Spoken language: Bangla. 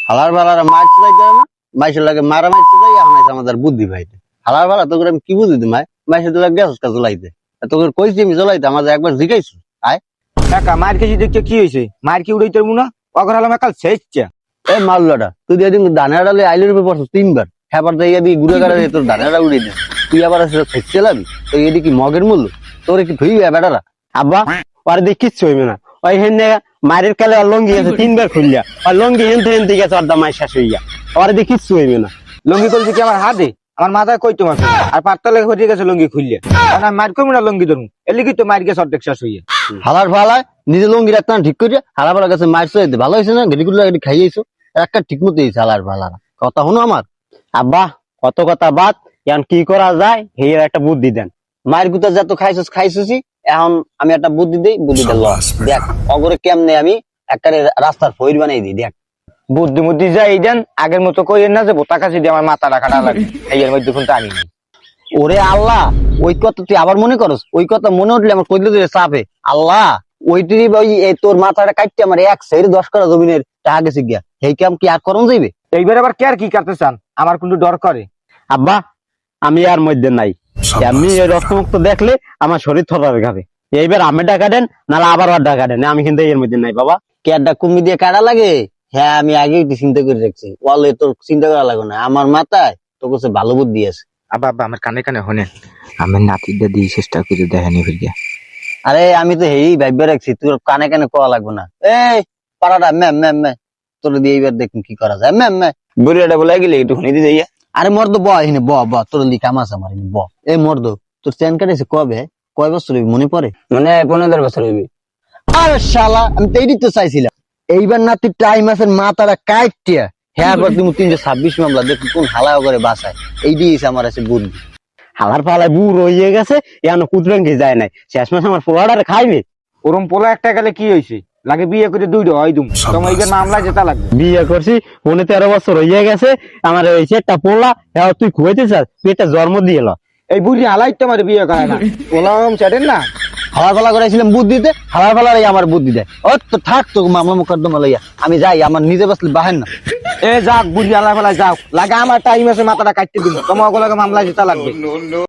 হালার ভালার মারতে যাইতে না মাইসের লাগে মারা মারতে যাই এখন আছে আমাদের বুদ্ধি ভাইতে হালার ভালা তোকে আমি কি বুদ্ধি দিই মাইসের তোকে গ্যাস কাজ জ্বলাইতে তোকে কইছি আমি জ্বলাইতে আমাদের একবার জিগাইছো আয় কাকা মার খেয়েছি দেখতে কি হয়েছে মার কি উড়াইতে মুনা অগর হলাম কাল শেষ এ মাল্লাটা তুই এদিন ধানের ডালে আইলের উপর পড়ছিস 3 বার হ্যাঁ তাই এদিকে ঘুরে গাড়ে তোর ধানের ডাল উড়িয়ে দিস তুই আবার ফেসে লাবি তো এদিকে কি মগের মূল্য তোর কি ধুই বেটারা আব্বা ওর দিকে কিচ্ছু হইবে না ওই হেন মায়ের কালে লঙ্গি গেছে 3 বার খুললিয়া আর লঙ্গি হেনতে গেছে অর্ধা মাই শেষ হইয়া ওর দিকে কিচ্ছু হইবে না। লঙ্গি করছি কি আমার হাতে আমার মাথায় কই তোমার আর পাট্টা লেগে হয়ে গেছে লঙ্গি খুললিয়া আর মার করবো না লঙ্গি ধরুন এলি কি তো মার গেছে অর্ধেক শেষ হইয়া হালার ভালায় নিজে লঙ্গি রাখতে ঠিক করিয়া হালা ভালার কাছে মারছো ভালো হয়েছে না গেড়ি গুলো খাইয়েছো একটা ঠিক মতো দিয়েছে হালার ভালারা কথা শুনো আমার আব্বা কত কথা বাদ এখন কি করা যায় এই একটা বুদ্ধি দেন। মায়ের গুতা যত খাইছি এখন আমি একটা বুদ্ধি দিই বুদ্ধিটা ল দেখ অগরে কেমনে আমি একটা রাস্তার ফইর বানাই দিই দেখ বুদ্ধি মুদ্ধি যাই দেন আগের মতো কইেন না যে বোতা কাছে দিয়ে আমার মাথা রাখাটা লাগে এই এর মধ্যে কিন্তু আমি ওরে আল্লাহ ওই কথা তুই আবার মনে করস ওই কথা মনে উঠলে আমার কইলে তুই চাপে আল্লাহ ওইটি ওই তোর মাথাটা কাটতে আমার 1 সাইড 10 করা জমিনের টাকা গেছে গিয়া এই কাম কি আর করন যাইবে এইবার আবার কে আর কি করতে চান আমার কিন্তু ডর করে আব্বা আমি আর মধ্যে নাই আমি এই রক্তমুক্ত দেখলে আমার শরীর থরাবে খাবে এইবার আমি টাকা দেন নাহলে আবার আর টাকা দেন আমি কিন্তু এর মধ্যে নাই বাবা কেডা কুমি দিয়ে কাটা লাগে হ্যাঁ আমি আগে একটু চিন্তা করে রাখছি ওয়ালে তোর চিন্তা করা লাগবে না আমার মাথায় তোর কাছে ভালো বুদ্ধি আছে আব্বা আব্বা আমার কানে কানে হনেন আমার নাতিটা দিয়ে চেষ্টা করে দেখেনি ফিরিয়া আরে আমি তো হেই ভাইবে রাখছি তোর কানে কানে কোয়া লাগবে না এই পাড়াটা ম্যাম তোর দিয়ে এইবার দেখুন কি করা যায় ম্যাম বুড়িয়াটা বলে গেলে একটু হনি দিয়ে যাইয়া আরে মর্দ ব এখানে ব তোর লি কাম আছে আমার ব এই মর্দ তোর চেন কাটাইছে কবে কয় বছর হইবে মনে পড়ে মানে 15 বছর হইবে আরে শালা আমি তো এইটাই তো চাইছিলাম এইবার না তুই টাইম আছে মাথাটা কাটটিয়া হ্যাঁ আবার তুমি 326 মামলা দেখুন কোন হালাও করে বাসায় এইটাই আমার আছে বুদ্ধি হালার পালায় বুড়ো হয়ে গেছে এখন কুতরঙ্গি যায় নাই শেষ মাস আমার পোলাডারে খাইবে ওরম পোলা একটা গেলে কি হয়েছে লাগে বিয়ে করে দুইটা হয় দুম তোমার এইবার মামলা যেটা লাগবে বিয়ে করছি 13 বছর হয়ে গেছে আমার হয়েছে একটা পোলা এখন তুই খুঁজতে চাস তুই একটা জন্ম দিয়ে এলো এই বুড়ি হালাই তো আমার বিয়ে করে না পোলা ছেড়েন না হালা ফালা করাইছিলাম বুদ্ধিতে হালা ফালারাই আমার বুদ্ধি দেয় ও তো থাক তো মামলা মোকদ্দমা লইয়া আমি যাই আমার নিজে বসলে বাহেন না এ যাক বুড়ি হালাই ফেলা যাও লাগে আমার টাইম আছে মাথাটা কাটতে দিন তোমার ওগুলোকে মামলা যেটা লাগবে